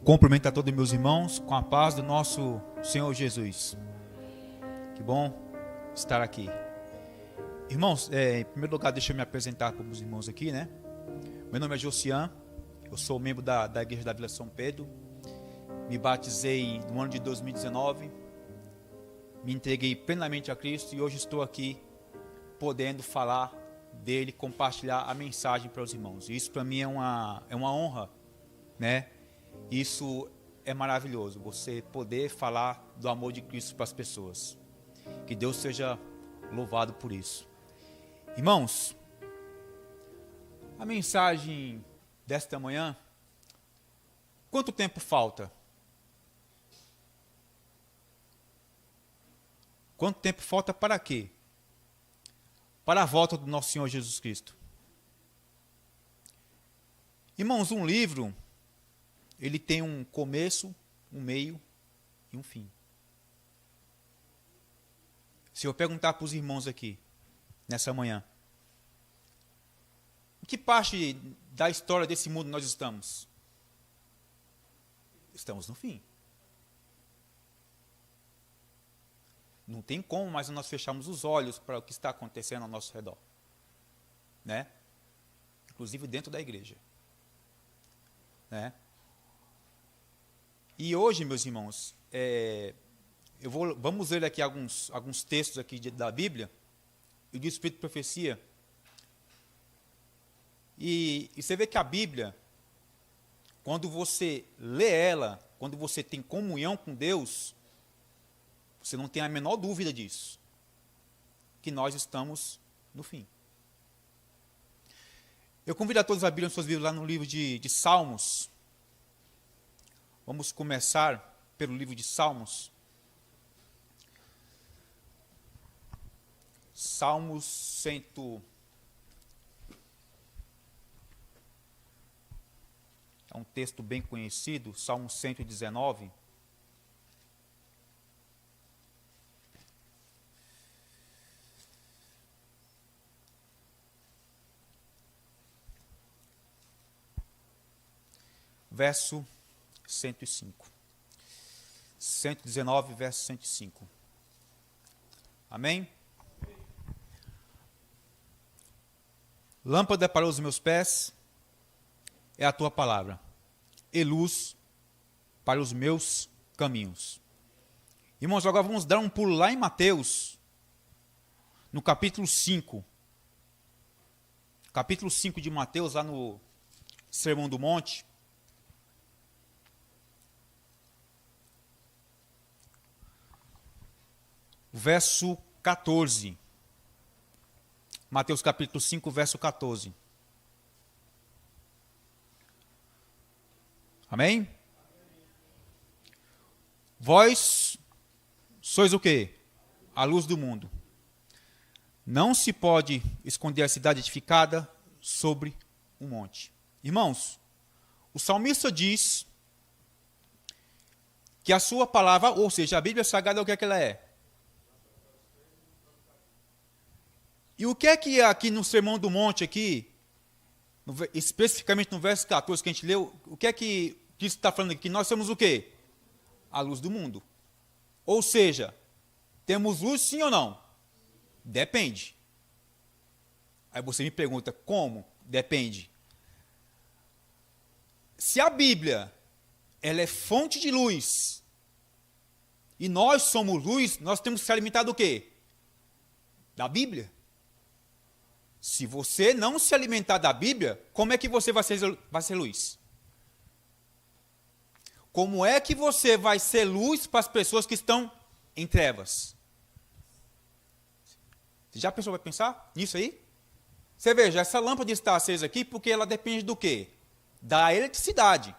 Cumprimentar todos meus irmãos com a paz do nosso Senhor Jesus. Que bom estar aqui. Irmãos, em primeiro lugar, deixa eu me apresentar para os irmãos aqui, né? Meu nome é Josian, eu sou membro da Igreja da Vila São Pedro. Me batizei no ano de 2019, me entreguei plenamente a Cristo e hoje estou aqui podendo falar dele, compartilhar a mensagem para os irmãos. Isso para mim é uma honra, né? Isso é maravilhoso, você poder falar do amor de Cristo para as pessoas. Que Deus seja louvado por isso. Irmãos, a mensagem desta manhã, quanto tempo falta? Quanto tempo falta para quê? Para a volta do nosso Senhor Jesus Cristo. Irmãos, um livro, ele tem um começo, um meio e um fim. Se eu perguntar para os irmãos aqui, nessa manhã, em que parte da história desse mundo nós estamos? Estamos no fim. Não tem como mais nós fecharmos os olhos para o que está acontecendo ao nosso redor, né? Inclusive dentro da igreja, né? E hoje, meus irmãos, vamos ler aqui alguns textos aqui da Bíblia e do Espírito de Profecia. E você vê que a Bíblia, quando você lê ela, quando você tem comunhão com Deus, você não tem a menor dúvida disso, que nós estamos no fim. Eu convido a todos a abrirem suas Bíblias lá no livro de Salmos. Vamos começar pelo livro de Salmos. Salmos 100. É um texto bem conhecido, Salmo 119. Verso 105. 119, verso 105. Amém? Lâmpada para os meus pés é a tua palavra, e luz para os meus caminhos. Irmãos, agora vamos dar um pulo lá em Mateus, no capítulo 5. Capítulo 5 de Mateus, lá no Sermão do Monte. Verso 14. Mateus capítulo 5, verso 14. Amém? Vós sois o quê? A luz do mundo. Não se pode esconder a cidade edificada sobre um monte. Irmãos, o salmista diz que a sua palavra, ou seja, a Bíblia Sagrada, o que é que ela é? E o que é que aqui no Sermão do Monte, aqui, especificamente no verso 14 que a gente leu, o que é que Cristo está falando aqui? Que nós somos o quê? A luz do mundo. Ou seja, temos luz sim ou não? Depende. Aí você me pergunta, como? Depende. Se a Bíblia, ela é fonte de luz, e nós somos luz, nós temos que se alimentar do quê? Da Bíblia. Se você não se alimentar da Bíblia, como é que você vai ser luz? Como é que você vai ser luz para as pessoas que estão em trevas? Você já pensou, vai pensar nisso aí? Você veja, essa lâmpada está acesa aqui porque ela depende do quê? Da eletricidade.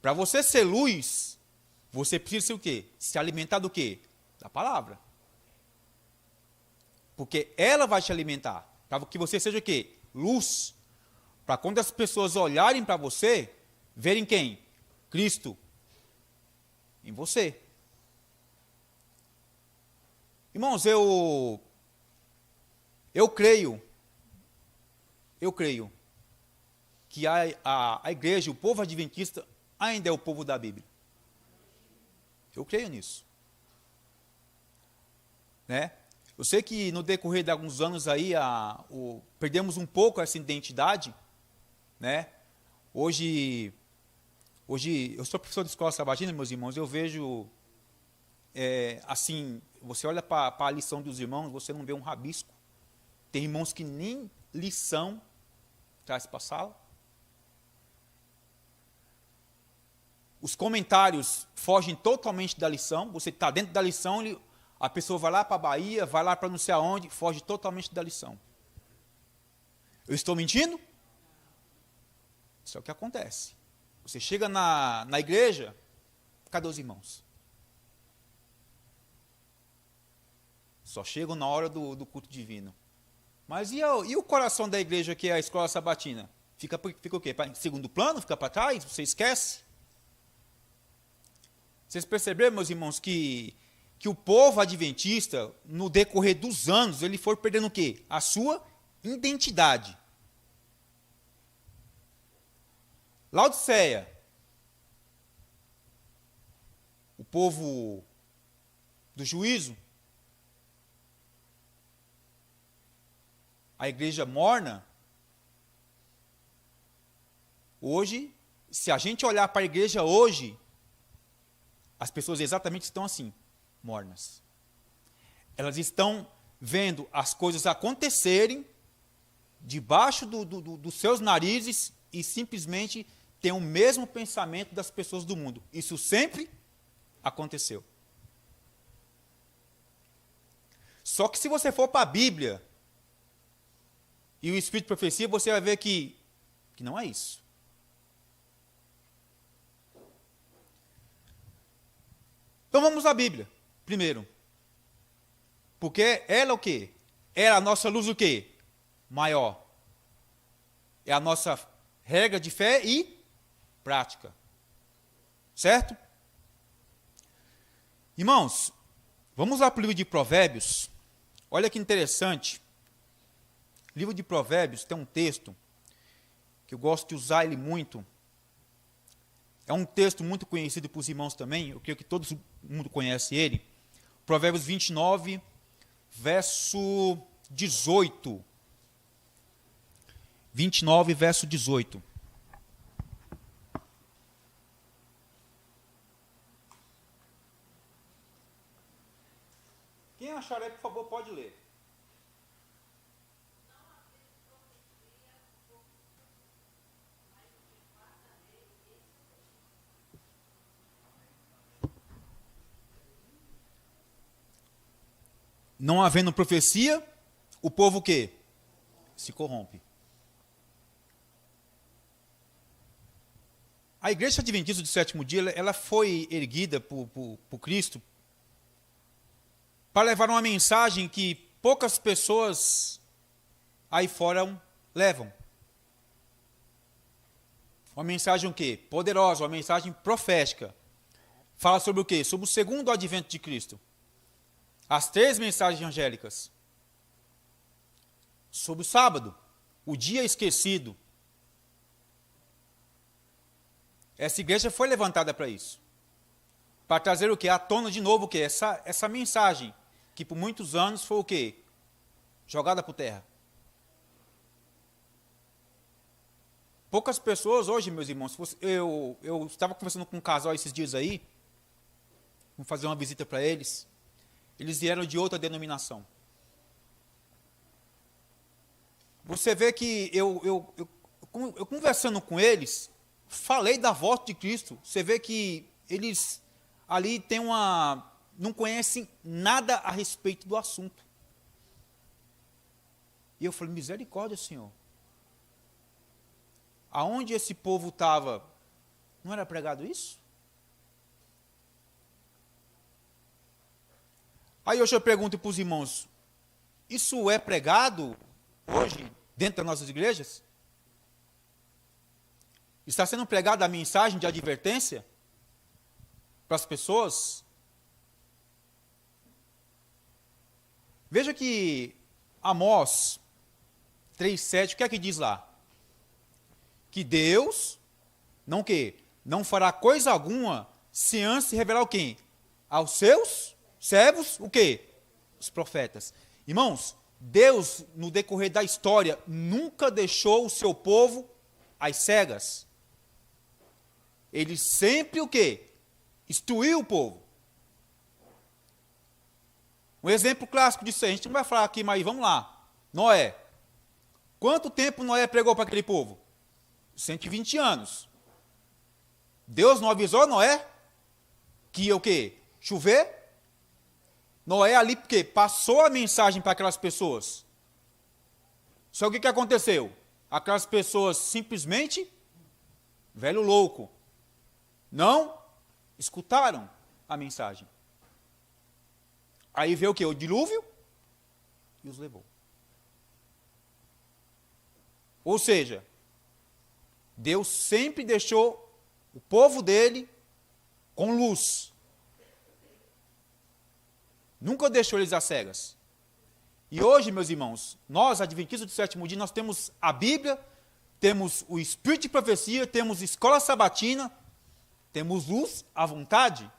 Para você ser luz, você precisa ser o quê? Se alimentar do quê? Da palavra. Porque ela vai te alimentar, para que você seja o quê? Luz. Para quando as pessoas olharem para você, verem quem? Cristo. Em você. Irmãos, eu creio que a igreja, o povo adventista, ainda é o povo da Bíblia? Eu creio nisso. Né? Eu sei que no decorrer de alguns anos aí, perdemos um pouco essa identidade, né? Hoje eu sou professor de escola sabatina, meus irmãos, eu vejo, assim, você olha para a lição dos irmãos, você não vê um rabisco. Tem irmãos que nem lição traz para a sala. Os comentários fogem totalmente da lição. Você está dentro da lição, a pessoa vai lá para a Bahia, vai lá para não sei aonde, foge totalmente da lição. Eu estou mentindo? Isso é o que acontece. Você chega na igreja, cadê os irmãos? Só chegam na hora do culto divino. Mas e o coração da igreja, que é a escola sabatina? Fica o quê? Em segundo plano? Fica para trás? Você esquece? Vocês perceberam, meus irmãos, que o povo adventista, no decorrer dos anos, ele foi perdendo o quê? A sua identidade. Laodiceia, o povo do juízo, a igreja morna. Hoje, se a gente olhar para a igreja hoje, as pessoas exatamente estão assim, mornas. Elas estão vendo as coisas acontecerem debaixo dos seus narizes e simplesmente têm o mesmo pensamento das pessoas do mundo. Isso sempre aconteceu. Só que se você for para a Bíblia e o Espírito de Profecia, você vai ver que não é isso. Então vamos à Bíblia, primeiro. Porque ela é o quê? É a nossa luz o quê? Maior. É a nossa regra de fé e prática. Certo? Irmãos, vamos lá para o livro de Provérbios. Olha que interessante. O livro de Provérbios tem um texto que eu gosto de usar ele muito. É um texto muito conhecido para os irmãos também, eu creio que todo mundo conhece ele. Provérbios 29, verso 18. 29, verso 18. Quem achar aí, por favor, pode ler. Não havendo profecia, o povo o quê? Se corrompe. A igreja adventista do sétimo dia, ela foi erguida por Cristo para levar uma mensagem que poucas pessoas aí fora levam. Uma mensagem o quê? Poderosa, uma mensagem profética. Fala sobre o quê? Sobre o segundo advento de Cristo. As 3 mensagens angélicas. Sobre o sábado, o dia esquecido. Essa igreja foi levantada para isso. Para trazer o quê? À tona de novo o quê? Essa mensagem, que por muitos anos foi o quê? Jogada por terra. Poucas pessoas hoje, meus irmãos, eu estava conversando com um casal esses dias aí, vou fazer uma visita para eles. Eles vieram de outra denominação. Você vê que eu conversando com eles, falei da volta de Cristo. Você vê que eles ali não conhecem nada a respeito do assunto. E eu falei, misericórdia, Senhor. Aonde esse povo estava, não era pregado isso? Aí hoje eu pergunto para os irmãos, isso é pregado hoje dentro das nossas igrejas? Está sendo pregada a mensagem de advertência para as pessoas? Veja que Amós 3,7, o que é que diz lá? Que Deus, não o quê? não fará coisa alguma, se antes se revelar o quê? Aos seus servos, o quê? Os profetas. Irmãos, Deus, no decorrer da história, nunca deixou o seu povo às cegas. Ele sempre o quê? Instruiu o povo. Um exemplo clássico disso aí, a gente não vai falar aqui, mas vamos lá. Noé. Quanto tempo Noé pregou para aquele povo? 120 anos. Deus não avisou Noé que ia o quê? Chover? Noé ali porque passou a mensagem para aquelas pessoas. Só que o que aconteceu? Aquelas pessoas simplesmente, velho louco, não escutaram a mensagem. Aí veio o quê? O dilúvio e os levou. Ou seja, Deus sempre deixou o povo dele com luz. Nunca deixou eles às cegas. E hoje, meus irmãos, nós, adventistas do sétimo dia, nós temos a Bíblia, temos o Espírito de profecia, temos escola sabatina, temos luz à vontade.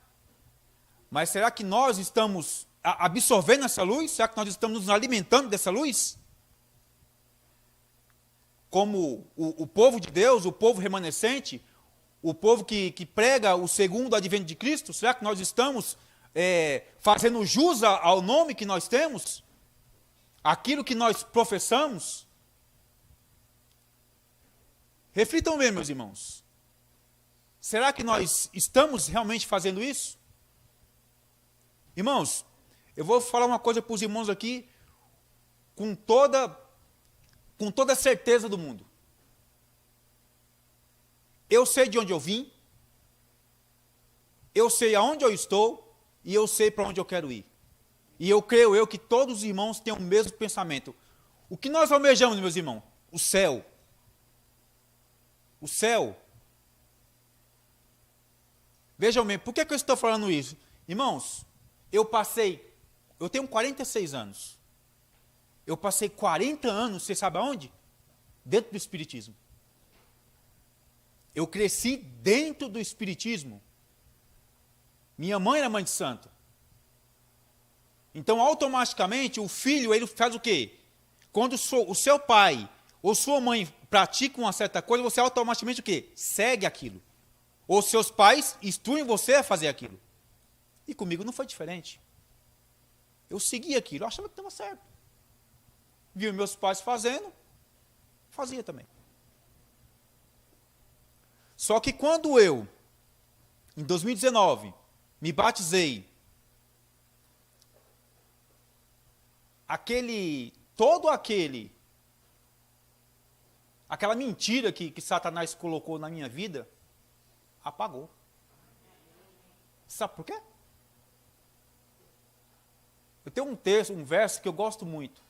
Mas será que nós estamos absorvendo essa luz? Será que nós estamos nos alimentando dessa luz? Como o povo de Deus, o povo remanescente, o povo que prega o segundo advento de Cristo, será que nós estamos fazendo jus ao nome que nós temos? Aquilo que nós professamos? Reflitam bem, meus irmãos. Será que nós estamos realmente fazendo isso? Irmãos, eu vou falar uma coisa para os irmãos aqui com toda a certeza do mundo. Eu sei de onde eu vim, eu sei aonde eu estou e eu sei para onde eu quero ir. E eu creio que todos os irmãos têm o mesmo pensamento. O que nós almejamos, meus irmãos? O céu. O céu. Vejam bem, por que eu estou falando isso? Irmãos, eu tenho 46 anos. Eu passei 40 anos, você sabe aonde? Dentro do Espiritismo. Eu cresci dentro do Espiritismo. Minha mãe era mãe de santo. Então, automaticamente, o filho, ele faz o quê? Quando o seu pai ou sua mãe pratica uma certa coisa, você automaticamente o quê? Segue aquilo. Ou seus pais instruem você a fazer aquilo. E comigo não foi diferente. Eu segui aquilo, eu achava que estava certo. Vi meus pais fazendo, fazia também. Só que quando eu, em 2019, me batizei, aquela mentira que Satanás colocou na minha vida, apagou. Sabe por quê? Eu tenho um verso que eu gosto muito.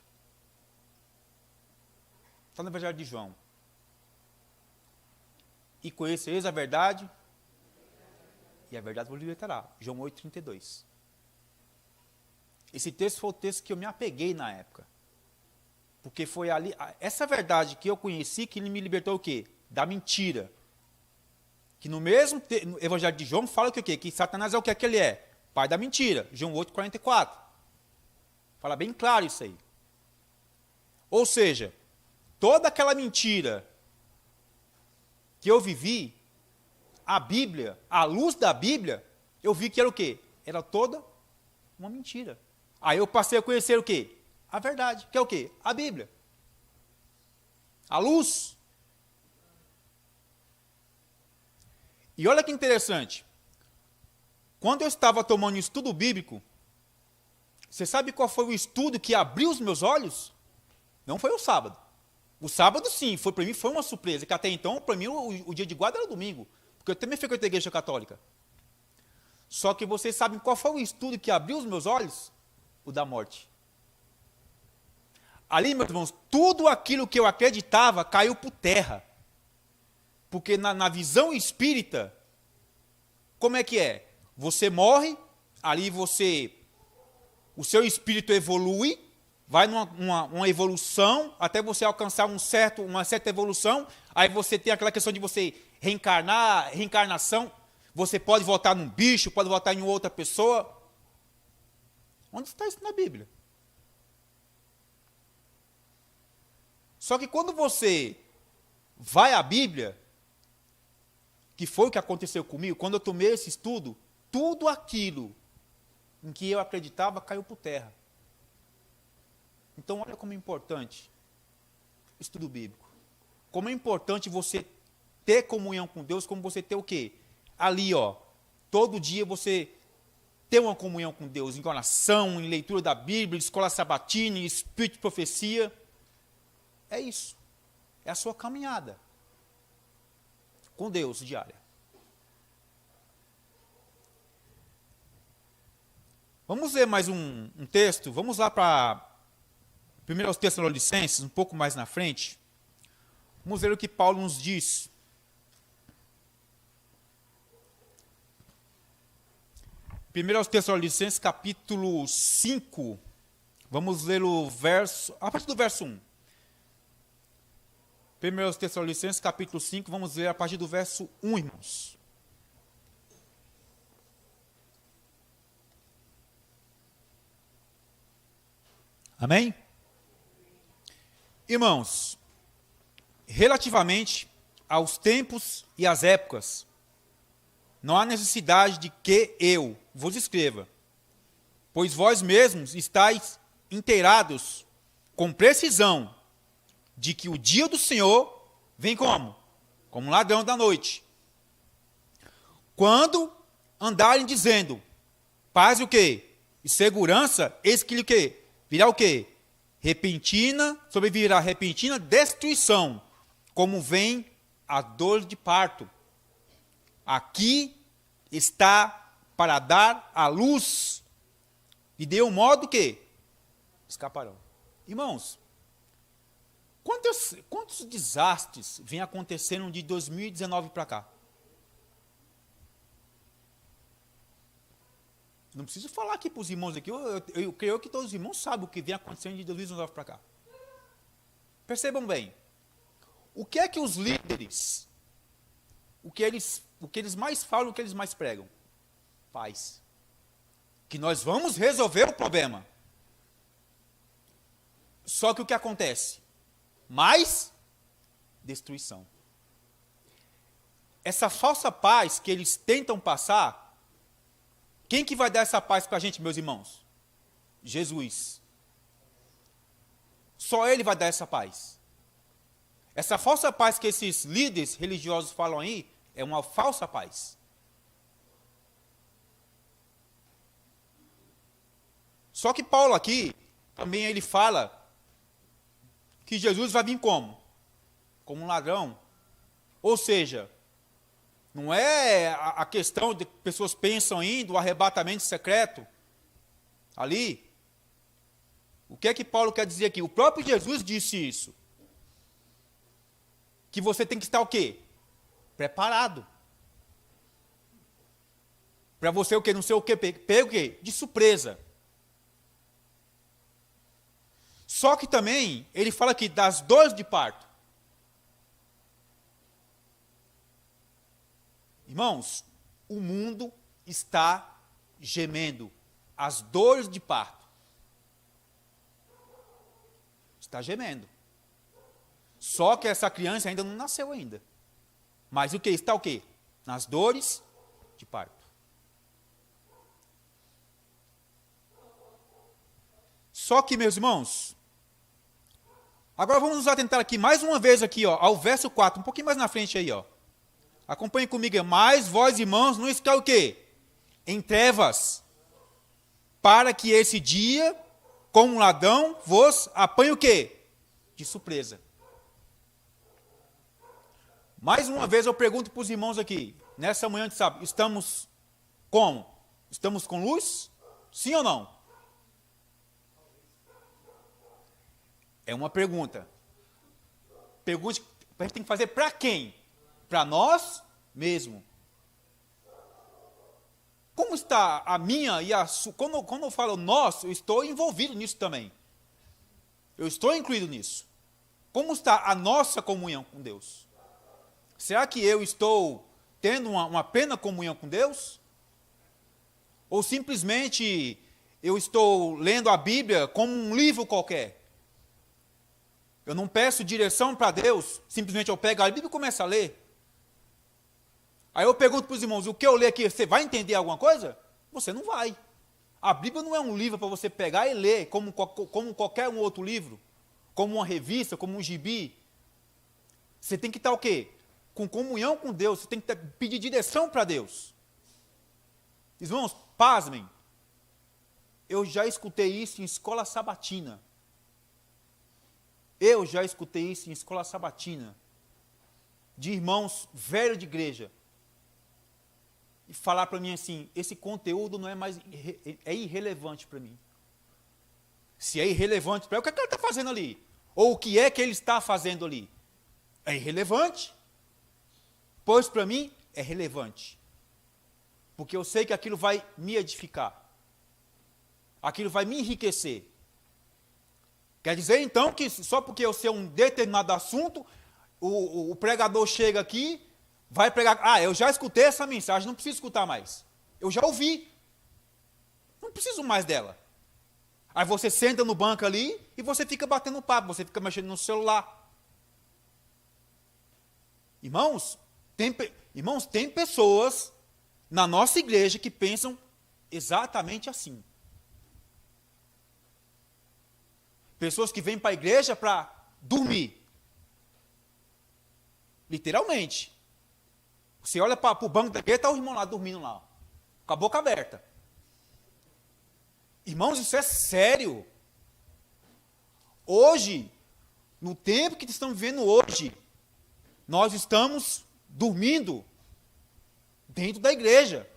Está no Evangelho de João. E conhecereis a verdade, e a verdade vos libertará. João 8,32. Esse texto foi o texto que eu me apeguei na época. Porque foi ali, essa verdade que eu conheci, que ele me libertou o quê? Da mentira. Que no mesmo no Evangelho de João fala que o quê? Que Satanás é o que ele é? Pai da mentira. João 8,44. Fala bem claro isso aí. Ou seja, toda aquela mentira que eu vivi, a Bíblia, à luz da Bíblia, eu vi que era o quê? Era toda uma mentira. Aí eu passei a conhecer o quê? A verdade, que é o quê? A Bíblia. A luz. E olha que interessante. Quando eu estava tomando estudo bíblico, você sabe qual foi o estudo que abriu os meus olhos? Não foi o sábado. O sábado, sim, para mim foi uma surpresa, que até então, para mim, o dia de guarda era o domingo, porque eu também frequentei a igreja católica. Só que vocês sabem qual foi o estudo que abriu os meus olhos? O da morte. Ali, meus irmãos, tudo aquilo que eu acreditava caiu por terra. Porque na visão espírita, como é que é? Você morre, ali o seu espírito evolui, vai numa evolução, até você alcançar uma certa evolução, aí você tem aquela questão de você reencarnação, você pode votar num bicho, pode votar em outra pessoa. Onde está isso na Bíblia? Só que quando você vai à Bíblia, que foi o que aconteceu comigo, quando eu tomei esse estudo, tudo aquilo em que eu acreditava caiu por terra. Então, olha como é importante o estudo bíblico. Como é importante você ter comunhão com Deus, como você ter o quê? Ali, todo dia você ter uma comunhão com Deus, em oração, em leitura da Bíblia, escola sabatina, em espírito de profecia. É isso. É a sua caminhada com Deus diária. Vamos ler mais um texto. Vamos lá para 1 Tessalonicenses, um pouco mais na frente. Vamos ver o que Paulo nos diz. 1 Tessalonicenses, capítulo 5. Vamos ler a partir do verso 1. 1 Tessalonicenses, capítulo 5, vamos ler a partir do verso 1, irmãos. Amém? Irmãos, relativamente aos tempos e às épocas, não há necessidade de que eu vos escreva, pois vós mesmos estáis inteirados com precisão de que o dia do Senhor vem como? Como um ladrão da noite. Quando andarem dizendo, paz e o quê? E segurança, eis que o quê? Virá o quê? Sobrevirá repentina destruição, como vem a dor de parto. Aqui está para dar a luz, e de um modo que escaparão. Irmãos, quantos desastres vêm acontecendo de 2019 para cá? Não preciso falar aqui para os irmãos aqui, eu creio que todos os irmãos sabem o que vem acontecendo de 2019 para cá. Percebam bem, o que é que os líderes, o que eles mais falam, o que eles mais pregam? Paz. Que nós vamos resolver o problema. Só que o que acontece? Mais destruição. Essa falsa paz que eles tentam passar, quem que vai dar essa paz para a gente, meus irmãos? Jesus. Só Ele vai dar essa paz. Essa falsa paz que esses líderes religiosos falam aí, é uma falsa paz. Só que Paulo aqui, também ele fala que Jesus vai vir como? Como um ladrão. Ou seja, não é a questão de pessoas pensam em do arrebatamento secreto. Ali. O que é que Paulo quer dizer aqui? O próprio Jesus disse isso. Que você tem que estar o quê? Preparado. Para você o quê? Não sei o quê. Pega o quê? De surpresa. Só que também, ele fala aqui das dores de parto. Irmãos, o mundo está gemendo. As dores de parto. Está gemendo. Só que essa criança ainda não nasceu ainda. Mas o que? Está o quê? Nas dores de parto. Só que, meus irmãos, agora vamos nos atentar aqui mais uma vez aqui, ao verso 4, um pouquinho mais na frente aí, Acompanhe comigo. Mas vós, irmãos, não está o quê? Em trevas, para que esse dia, como um ladrão, vos apanhe o quê? De surpresa. Mais uma vez eu pergunto para os irmãos aqui, nessa manhã de sábado, estamos como? Estamos com luz? Sim ou não? É uma pergunta. Pergunta que a gente tem que fazer para quem? Para nós mesmo. Como está a minha e a sua? Quando eu falo nós, eu estou envolvido nisso também. Eu estou incluído nisso. Como está a nossa comunhão com Deus? Será que eu estou tendo uma plena comunhão com Deus? Ou simplesmente eu estou lendo a Bíblia como um livro qualquer? Eu não peço direção para Deus, simplesmente eu pego a Bíblia e começo a ler. Aí eu pergunto para os irmãos, o que eu ler aqui, você vai entender alguma coisa? Você não vai. A Bíblia não é um livro para você pegar e ler, como qualquer um outro livro, como uma revista, como um gibi. Você tem que estar o quê? Com comunhão com Deus, você tem que pedir direção para Deus. Irmãos, pasmem, eu já escutei isso em escola sabatina. Eu já escutei isso em escola sabatina, de irmãos velhos de igreja, e falar para mim assim, esse conteúdo não é mais, é irrelevante para mim. Se é irrelevante para ele, o que é que ele está fazendo ali? Ou o que é que ele está fazendo ali? É irrelevante. Pois para mim é relevante. Porque eu sei que aquilo vai me edificar. Aquilo vai me enriquecer. Quer dizer então que só porque eu sei um determinado assunto, o pregador chega aqui, vai pregar, eu já escutei essa mensagem, não preciso escutar mais. Eu já ouvi. Não preciso mais dela. Aí você senta no banco ali e você fica batendo papo, você fica mexendo no celular. Irmãos, tem pessoas na nossa igreja que pensam exatamente assim. Pessoas que vêm para a igreja para dormir. Literalmente. Você olha para o banco da igreja, está o irmão lá dormindo lá, com a boca aberta. Irmãos, isso é sério. Hoje, no tempo que estamos vivendo hoje, nós estamos dormindo dentro da igreja.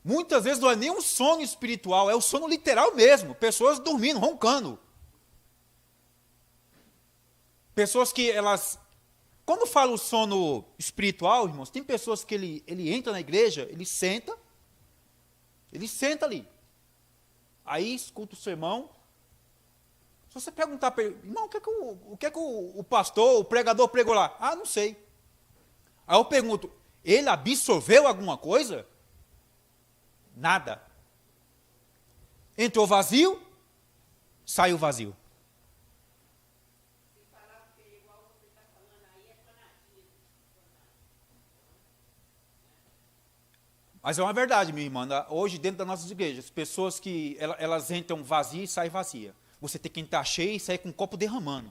Muitas vezes não é nem um sono espiritual, é o sono literal mesmo. Pessoas dormindo, roncando. Pessoas que elas... Quando falo sono espiritual, irmãos, tem pessoas que ele entra na igreja, ele senta ali. Aí escuta o sermão. Se você perguntar para ele, irmão, o que é que o pastor, o pregador pregou lá? Não sei. Aí eu pergunto, ele absorveu alguma coisa? Nada. Entrou vazio, saiu vazio. Mas é uma verdade, minha irmã. Hoje, dentro das nossas igrejas, pessoas que elas entram vazias e saem vazias. Você tem que entrar cheio e sair com um copo derramando.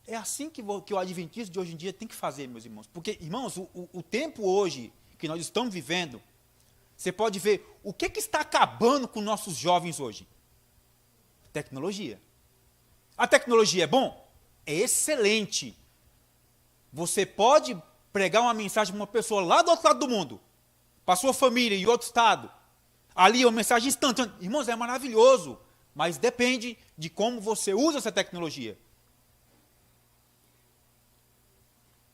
É assim que o adventista de hoje em dia tem que fazer, meus irmãos. Porque, irmãos, o tempo hoje que nós estamos vivendo, você pode ver o que está acabando com nossos jovens hoje. Tecnologia. A tecnologia é bom? É excelente. Você pode pregar uma mensagem para uma pessoa lá do outro lado do mundo, para sua família em outro estado. Ali é uma mensagem instantânea. Irmãos, é maravilhoso, mas depende de como você usa essa tecnologia.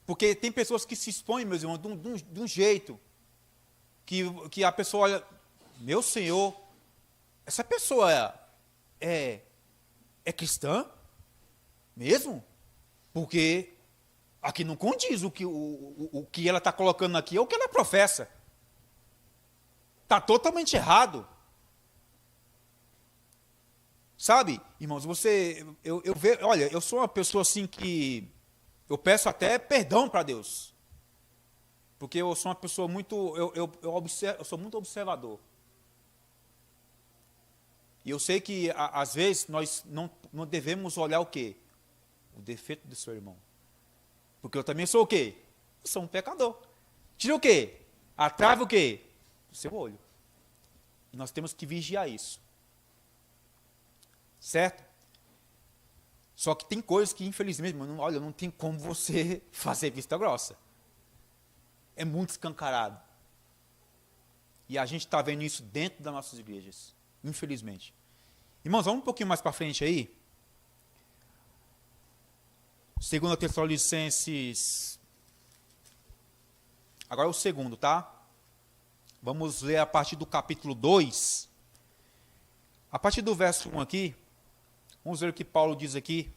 Porque tem pessoas que se expõem, meus irmãos, de um jeito que a pessoa olha, meu Senhor, essa pessoa é cristã mesmo? Porque aqui não condiz o que ela está colocando aqui, é o que ela professa. Está totalmente errado. Sabe, irmãos, olha, eu sou uma pessoa assim que eu peço até perdão para Deus. Porque eu sou uma pessoa muito, eu sou muito observador. E eu sei que, às vezes, nós não devemos olhar o quê? O defeito do seu irmão. Porque eu também sou o quê? Eu sou um pecador. Tira o quê? Atrava o quê? O seu olho. E nós temos que vigiar isso. Certo? Só que tem coisas que, infelizmente, olha, não tem como você fazer vista grossa. É muito escancarado. E a gente está vendo isso dentro das nossas igrejas. Infelizmente. Irmãos, vamos um pouquinho mais para frente aí. 2 Tessalonicenses. Agora é o segundo, tá? Vamos ler a partir do capítulo 2. A partir do verso 1 aqui. Vamos ver o que Paulo diz aqui.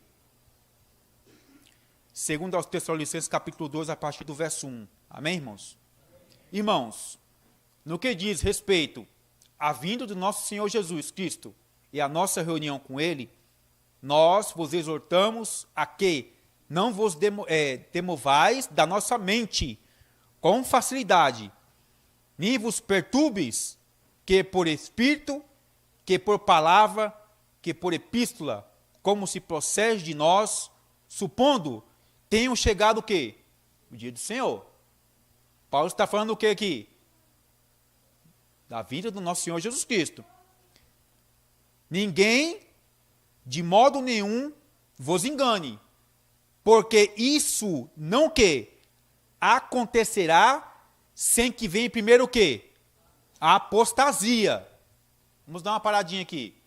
Segundo aos Tessalonicenses, capítulo 2, a partir do verso 1. Amém, irmãos? Irmãos, no que diz respeito à vinda do nosso Senhor Jesus Cristo e a nossa reunião com Ele, nós vos exortamos a que não vos demovais da nossa mente com facilidade, nem vos perturbes, que por Espírito, que por palavra, que por epístola, como se procede de nós, supondo, tenham chegado o quê? O dia do Senhor. Paulo está falando o que aqui? Da vida do nosso Senhor Jesus Cristo. Ninguém, de modo nenhum, vos engane, porque isso não que acontecerá sem que venha primeiro o quê? A apostasia. Vamos dar uma paradinha aqui.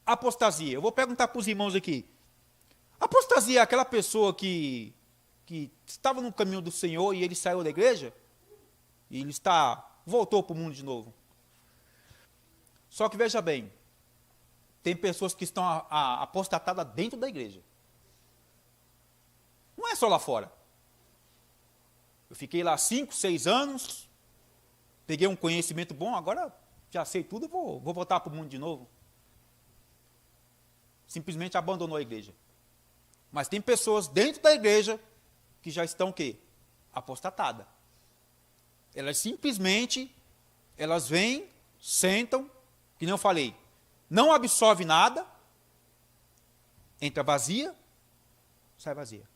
Apostasia. Eu vou perguntar para os irmãos aqui. Apostasia é aquela pessoa que estava no caminho do Senhor e ele saiu da igreja? E ele voltou para o mundo de novo. Só que veja bem, tem pessoas que estão apostatadas dentro da igreja. Não é só lá fora. Eu fiquei lá 5, 6 anos, peguei um conhecimento bom, agora já sei tudo, vou voltar para o mundo de novo. Simplesmente abandonou a igreja. Mas tem pessoas dentro da igreja que já estão o quê? Apostatadas. Elas simplesmente, elas vêm, sentam, que nem eu falei, não absorve nada, entra vazia, sai vazia.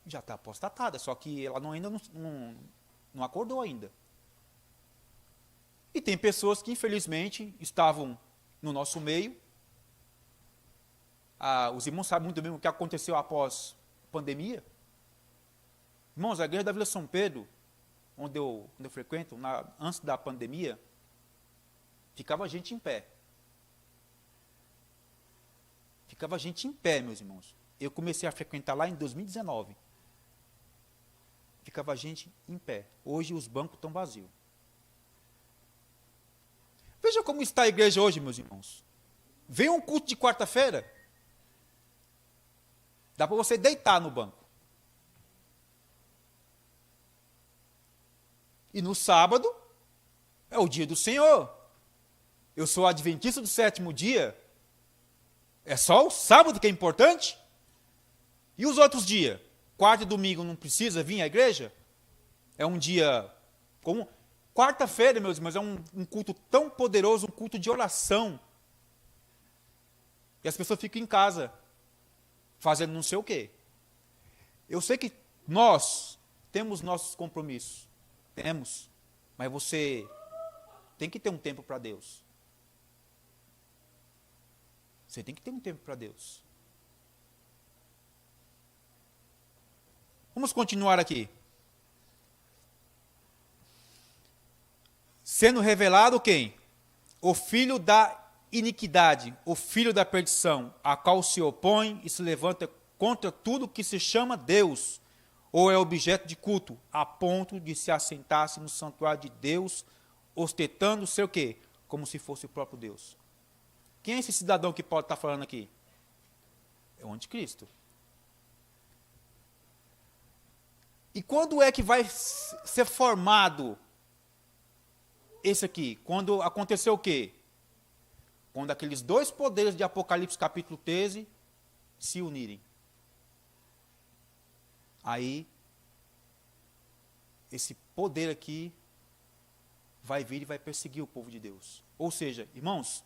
Já está apostatada, só que ela ainda não acordou ainda. E tem pessoas que, infelizmente, estavam no nosso meio. Os irmãos sabem muito bem o que aconteceu após a pandemia. Irmãos, a igreja da Vila São Pedro, onde eu frequento, antes da pandemia, ficava gente em pé. Ficava gente em pé, meus irmãos. Eu comecei a frequentar lá em 2019. Ficava gente em pé. Hoje os bancos estão vazios. Veja como está a igreja hoje, meus irmãos. Vem um culto de quarta-feira, dá para você deitar no banco. E no sábado, é o dia do Senhor. Eu sou adventista do 7º dia. É só o sábado que é importante? E os outros dias? Quarta e domingo não precisa vir à igreja? É um dia comum. Quarta-feira, meus irmãos, é um culto tão poderoso, um culto de oração. E as pessoas ficam em casa, fazendo não sei o quê. Eu sei que nós temos nossos compromissos. Temos. Mas você tem que ter um tempo para Deus. Você tem que ter um tempo para Deus. Vamos continuar aqui. Sendo revelado quem? O filho da iniquidade, o filho da perdição, a qual se opõe e se levanta contra tudo que se chama Deus, ou é objeto de culto, a ponto de se assentar-se no santuário de Deus, ostentando ser o quê? Como se fosse o próprio Deus. Quem é esse cidadão que pode estar falando aqui? É o anticristo. E quando é que vai ser formado esse aqui? Quando aconteceu o quê? Quando aqueles dois poderes de Apocalipse capítulo 13 se unirem. Aí, esse poder aqui vai vir e vai perseguir o povo de Deus. Ou seja, irmãos,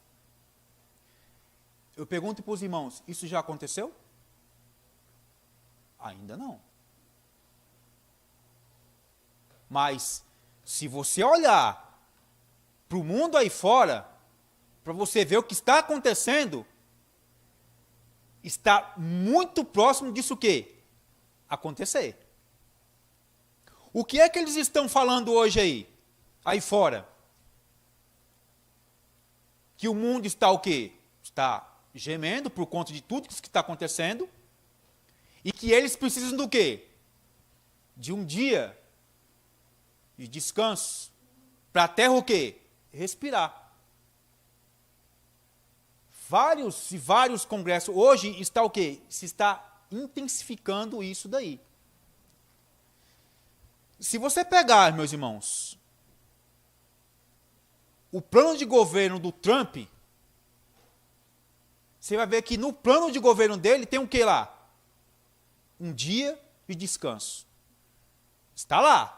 eu pergunto para os irmãos, isso já aconteceu? Ainda não. Mas, se você olhar para o mundo aí fora, para você ver o que está acontecendo, está muito próximo disso o quê? Acontecer. O que é que eles estão falando hoje aí fora? Que o mundo está o quê? Está gemendo por conta de tudo isso que está acontecendo, e que eles precisam do quê? De um dia de descanso, para a terra o quê? respirar. Vários e vários congressos. Hoje está o quê? Se está intensificando isso daí. Se você pegar, meus irmãos, o plano de governo do Trump, você vai ver que no plano de governo dele tem o que lá? Um dia de descanso. Está lá.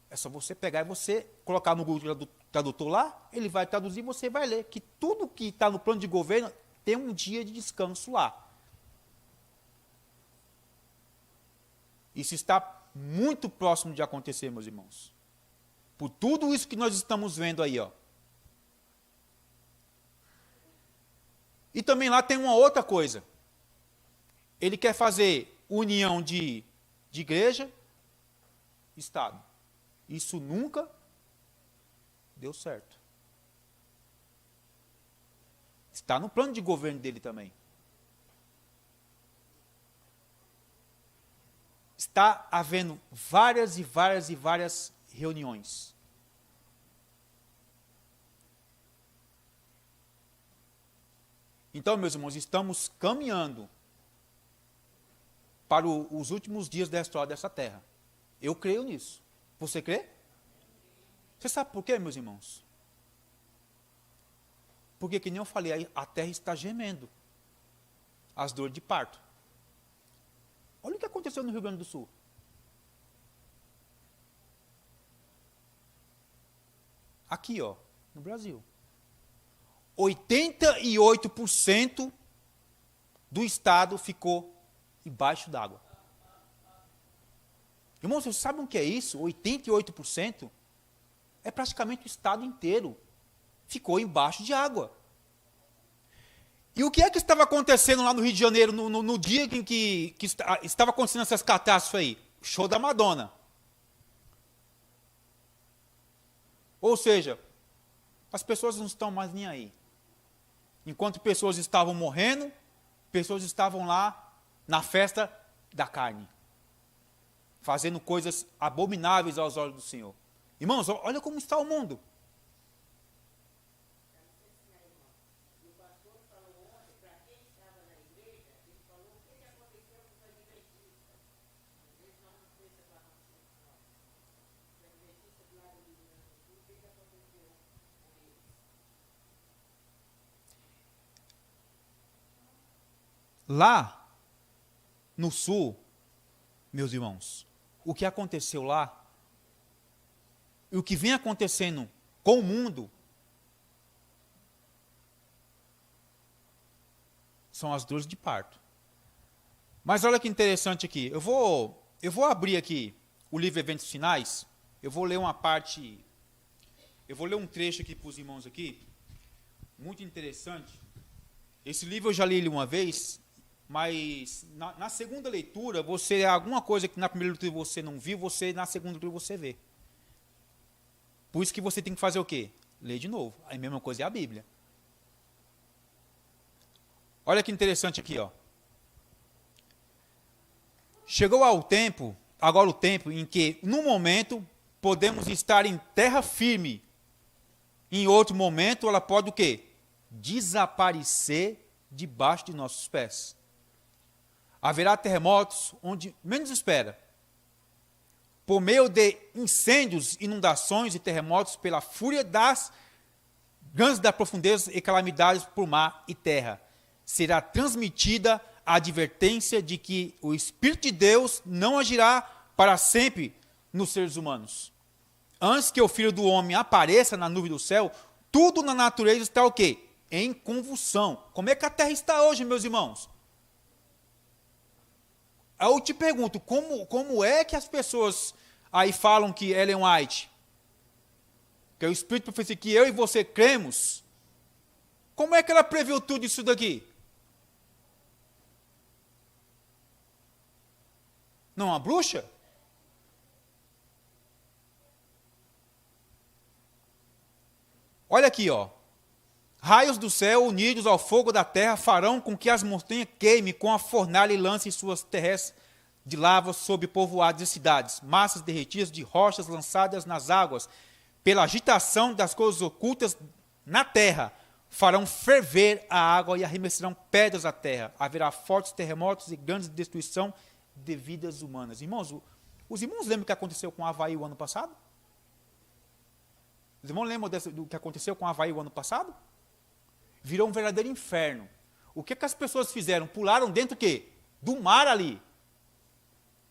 É só você pegar e você colocar no Google Tradutor lá, ele vai traduzir e você vai ler que tudo que está no plano de governo tem um dia de descanso lá. Isso está muito próximo de acontecer, meus irmãos. Por tudo isso que nós estamos vendo aí, ó. E também lá tem uma outra coisa. Ele quer fazer união de igreja e Estado. Isso nunca deu certo. Está no plano de governo dele também. Está havendo várias e várias e várias reuniões. Então, meus irmãos, estamos caminhando para os últimos dias da história dessa terra. Eu creio nisso. Você crê? Você sabe por quê, meus irmãos? Porque, que nem eu falei, a terra está gemendo. As dores de parto. Olha o que aconteceu no Rio Grande do Sul. Aqui, ó, no Brasil. 88% do estado ficou embaixo d'água. Irmãos, vocês sabem o que é isso? 88%? É praticamente o estado inteiro ficou embaixo de água. E o que é que estava acontecendo lá no Rio de Janeiro no dia em que estava acontecendo essas catástrofes aí? O show da Madonna. Ou seja, as pessoas não estão mais nem aí. Enquanto pessoas estavam morrendo, pessoas estavam lá na festa da carne, fazendo coisas abomináveis aos olhos do Senhor. Irmãos, olha como está o mundo. Lá no sul, meus irmãos, o que aconteceu lá e o que vem acontecendo com o mundo são as dores de parto. Mas olha que interessante aqui. Eu vou abrir aqui o livro Eventos Finais. Eu vou ler uma parte. Eu vou ler um trecho aqui para os irmãos aqui. Muito interessante. Esse livro eu já li ele uma vez. Mas na segunda leitura, você alguma coisa que na primeira leitura você não viu, na segunda leitura você vê. Por isso que você tem que fazer o quê? Ler de novo. A mesma coisa é a Bíblia. Olha que interessante aqui, ó. Chegou agora o tempo em que, num momento, podemos estar em terra firme. Em outro momento, ela pode o quê? Desaparecer debaixo de nossos pés. Haverá terremotos onde menos espera. Por meio de incêndios, inundações e terremotos, pela fúria das grandes da profundeza e calamidades por mar e terra, será transmitida a advertência de que o Espírito de Deus não agirá para sempre nos seres humanos. Antes que o Filho do Homem apareça na nuvem do céu, tudo na natureza está o quê? Em convulsão. Como é que a terra está hoje, meus irmãos? Eu te pergunto, como é que as pessoas aí falam que Ellen White, que é o Espírito profecia que eu e você cremos, como é que ela previu tudo isso daqui? Não, uma bruxa? Olha aqui, ó. Raios do céu unidos ao fogo da terra farão com que as montanhas queimem com a fornalha e lancem suas terras de lava sobre povoados e cidades, massas derretidas de rochas lançadas nas águas, pela agitação das coisas ocultas na terra, farão ferver a água e arremessarão pedras à terra. Haverá fortes terremotos e grandes destruição de vidas humanas. Irmãos, os irmãos lembram o que aconteceu com Havaí o ano passado? Os irmãos lembram do que aconteceu com Havaí o ano passado? Virou um verdadeiro inferno. O que as pessoas fizeram? Pularam dentro do quê? Do mar ali.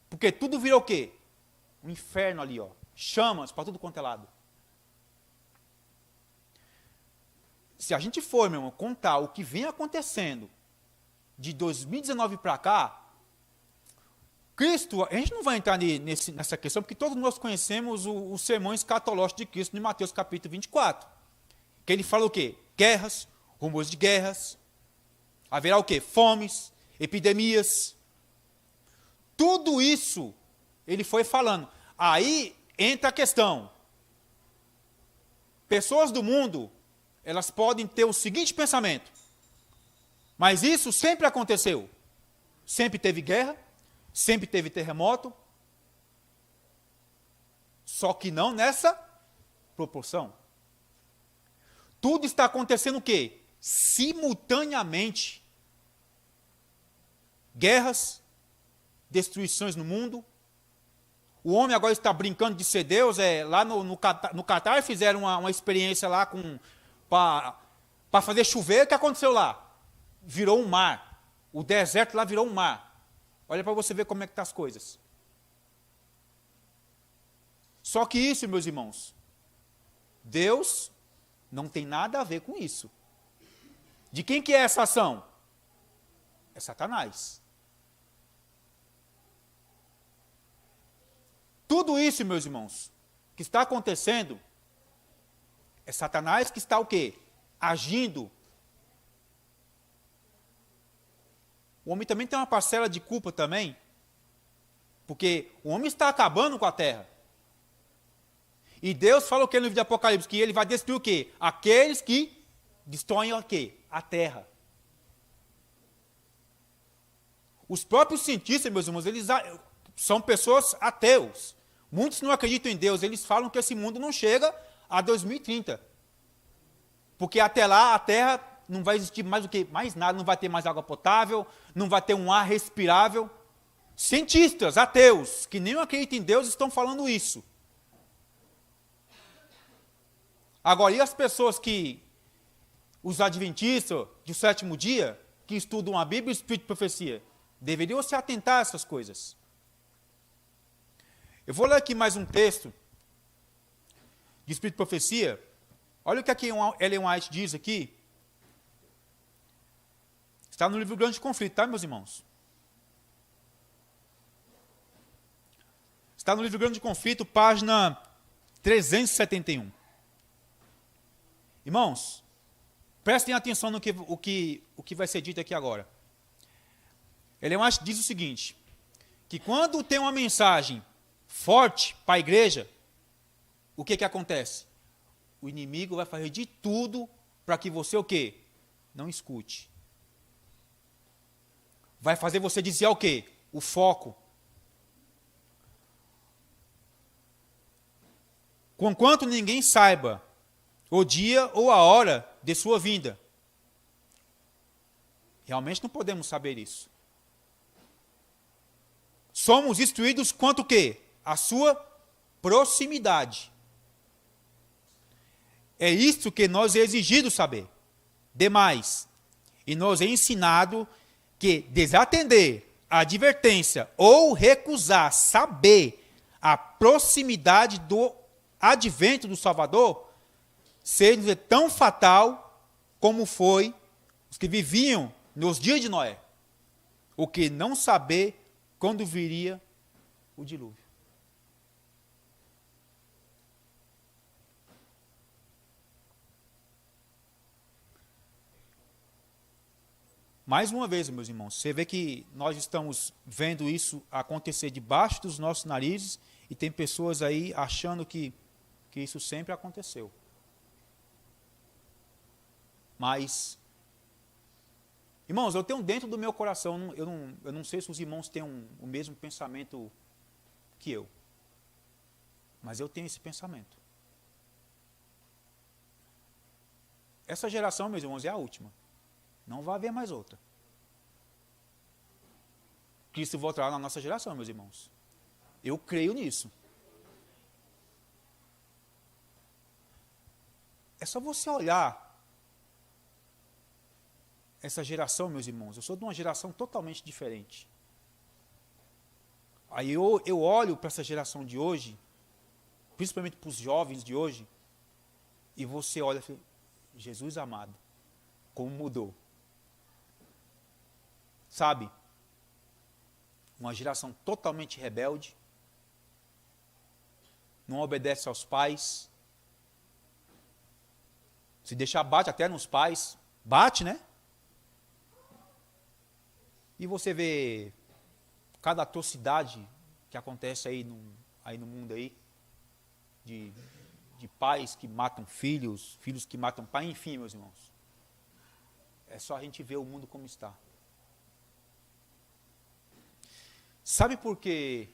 Porque tudo virou o quê? Um inferno ali, ó. Chamas para tudo quanto é lado. Se a gente for, meu irmão, contar o que vem acontecendo de 2019 para cá, Cristo, a gente não vai entrar nessa questão, porque todos nós conhecemos os sermões escatológicos de Cristo em Mateus capítulo 24. Que ele fala o quê? Guerras, rumores de guerras, haverá o quê? Fomes, epidemias. Tudo isso ele foi falando. Aí entra a questão. Pessoas do mundo, elas podem ter o seguinte pensamento. Mas isso sempre aconteceu. Sempre teve guerra, sempre teve terremoto. Só que não nessa proporção. Tudo está acontecendo o quê? Simultaneamente. Guerras, destruições no mundo. O homem agora está brincando de ser Deus. Lá no Catar fizeram uma experiência lá para fazer chover. O que aconteceu lá? Virou um mar. O deserto lá virou um mar. Olha para você ver como é que estão as coisas. Só que isso, meus irmãos, Deus não tem nada a ver com isso. De quem que é essa ação? É Satanás. Tudo isso, meus irmãos, que está acontecendo, é Satanás que está o quê? Agindo. O homem também tem uma parcela de culpa também, porque o homem está acabando com a terra. E Deus fala o que no livro de Apocalipse? Que ele vai destruir o quê? Aqueles que destroem o quê? A terra. Os próprios cientistas, meus irmãos, eles são pessoas ateus. Muitos não acreditam em Deus, eles falam que esse mundo não chega a 2030. Porque até lá a terra não vai existir mais o que? Mais nada, não vai ter mais água potável, não vai ter um ar respirável. Cientistas, ateus, que nem acreditam em Deus, estão falando isso. Agora, e as pessoas os adventistas do sétimo dia, que estudam a Bíblia e o Espírito de Profecia, deveriam se atentar a essas coisas. Eu vou ler aqui mais um texto de Espírito de Profecia. Olha o que aqui Ellen White diz aqui. Está no livro Grande Conflito, tá, meus irmãos? Está no livro Grande Conflito, página 371. Irmãos, prestem atenção no que vai ser dito aqui agora. Ellen White diz o seguinte, que quando tem uma mensagem forte para a igreja, o que acontece? O inimigo vai fazer de tudo para que você o quê? Não escute. Vai fazer você dizer o quê? O foco. Conquanto ninguém saiba o dia ou a hora de sua vinda. Realmente não podemos saber isso. Somos instruídos quanto o quê? A sua proximidade. É isto que nós é exigido saber. Demais, e nos é ensinado que desatender a advertência ou recusar saber a proximidade do advento do Salvador seja tão fatal como foi os que viviam nos dias de Noé. O que não saber quando viria o dilúvio. Mais uma vez, meus irmãos, você vê que nós estamos vendo isso acontecer debaixo dos nossos narizes e tem pessoas aí achando que isso sempre aconteceu. Mas, irmãos, eu tenho dentro do meu coração, eu não sei se os irmãos têm o mesmo pensamento que eu, mas eu tenho esse pensamento. essa geração, meus irmãos, é a última. Não vai haver mais outra. Cristo voltará na nossa geração, meus irmãos. Eu creio nisso. É só você olhar essa geração, meus irmãos. Eu sou de uma geração totalmente diferente. Aí eu olho para essa geração de hoje, principalmente para os jovens de hoje, e você olha e fala, Jesus amado, como mudou. Sabe? Uma geração totalmente rebelde, não obedece aos pais, se deixar bate até nos pais, bate, né? E você vê cada atrocidade que acontece aí no mundo aí, de pais que matam filhos, filhos que matam pai, enfim, meus irmãos. É só a gente ver o mundo como está. Sabe por que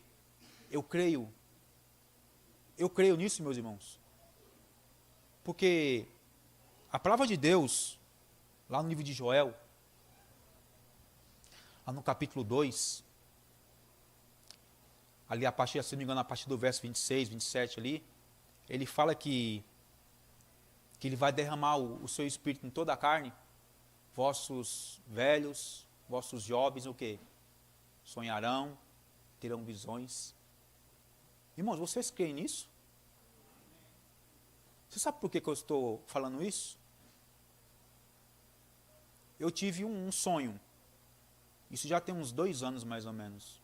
eu creio nisso, meus irmãos? Porque a palavra de Deus, lá no livro de Joel, lá no capítulo 2, ali a partir, se não me engano, a partir do verso 26, 27 ali, ele fala que ele vai derramar o seu espírito em toda a carne, vossos velhos, vossos jovens, o quê? Sonharão, terão visões. Irmãos, vocês creem nisso? Você sabe por que eu estou falando isso? Eu tive um sonho, isso já tem uns 2 anos mais ou menos.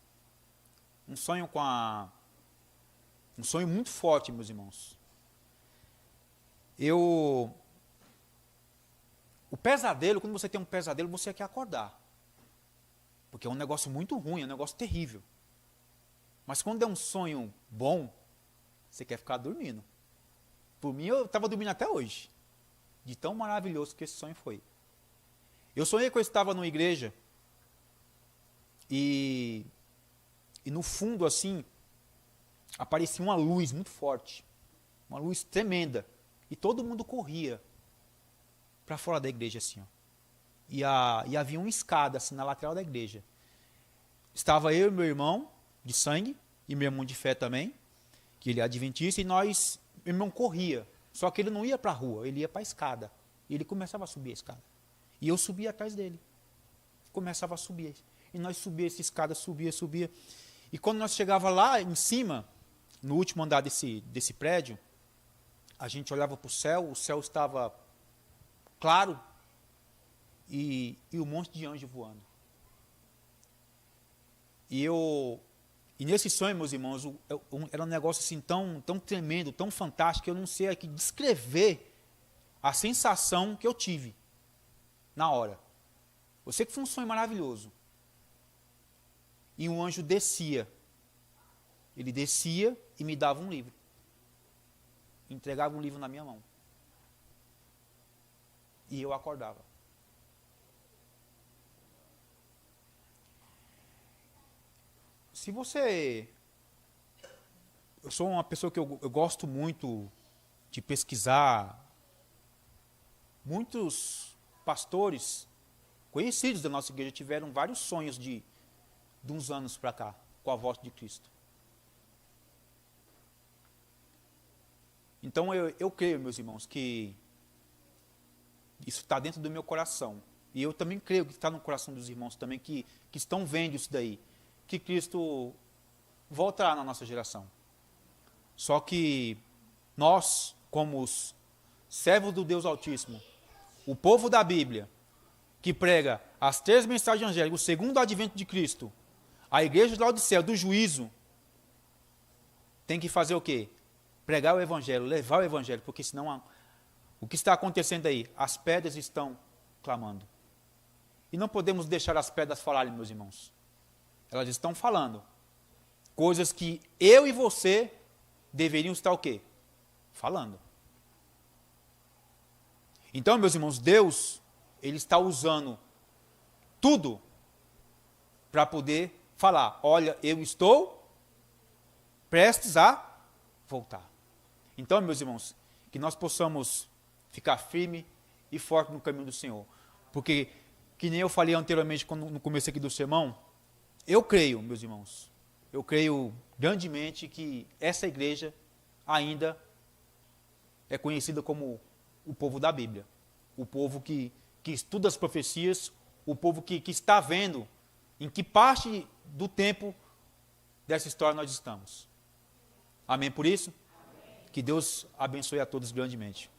Um sonho um sonho muito forte, meus irmãos. O pesadelo, quando você tem um pesadelo, você quer acordar. Porque é um negócio muito ruim, é um negócio terrível. Mas quando é um sonho bom, você quer ficar dormindo. Por mim, eu estava dormindo até hoje. De tão maravilhoso que esse sonho foi. Eu sonhei que eu estava numa igreja e no fundo, assim, aparecia uma luz muito forte. Uma luz tremenda. E todo mundo corria para fora da igreja, assim, ó. E havia uma escada, assim, na lateral da igreja. Estava eu e meu irmão de sangue, e meu irmão de fé também, que ele é adventista, e meu irmão corria. Só que ele não ia para a rua, ele ia para a escada. E ele começava a subir a escada. E eu subia atrás dele. Começava a subir. E nós subia essa escada, subia. E quando nós chegava lá em cima, no último andar desse prédio, a gente olhava para o céu estava claro e um monte de anjo voando. E nesse sonho, meus irmãos, era um negócio assim tão tremendo, tão fantástico, que eu não sei aqui descrever a sensação que eu tive na hora. Eu sei que foi um sonho maravilhoso. E um anjo descia. Ele descia e me dava um livro. Entregava um livro na minha mão. E eu acordava. Se você... Eu sou uma pessoa que eu gosto muito de pesquisar. Muitos pastores conhecidos da nossa igreja tiveram vários sonhos de uns anos para cá, com a volta de Cristo. Então eu creio, meus irmãos, que isso está dentro do meu coração. E eu também creio que está no coração dos irmãos também, que estão vendo isso daí. Que Cristo voltará na nossa geração. Só que nós, como os servos do Deus Altíssimo, o povo da Bíblia, que prega as 3 mensagens angélicas, o segundo advento de Cristo, a igreja de Laodiceia, do juízo, tem que fazer o quê? Pregar o evangelho, levar o evangelho, porque senão o que está acontecendo aí? As pedras estão clamando. E não podemos deixar as pedras falarem, meus irmãos. Elas estão falando coisas que eu e você deveriam estar o quê? Falando. Então, meus irmãos, Deus, Ele está usando tudo para poder falar, olha, eu estou prestes a voltar. Então, meus irmãos, que nós possamos ficar firme e forte no caminho do Senhor. Porque, que nem eu falei anteriormente no começo aqui do sermão, eu creio, meus irmãos, eu creio grandemente que essa igreja ainda é conhecida como o povo da Bíblia. O povo que estuda as profecias, o povo que está vendo em que parte do tempo dessa história nós estamos. Amém por isso? Amém. Que Deus abençoe a todos grandemente.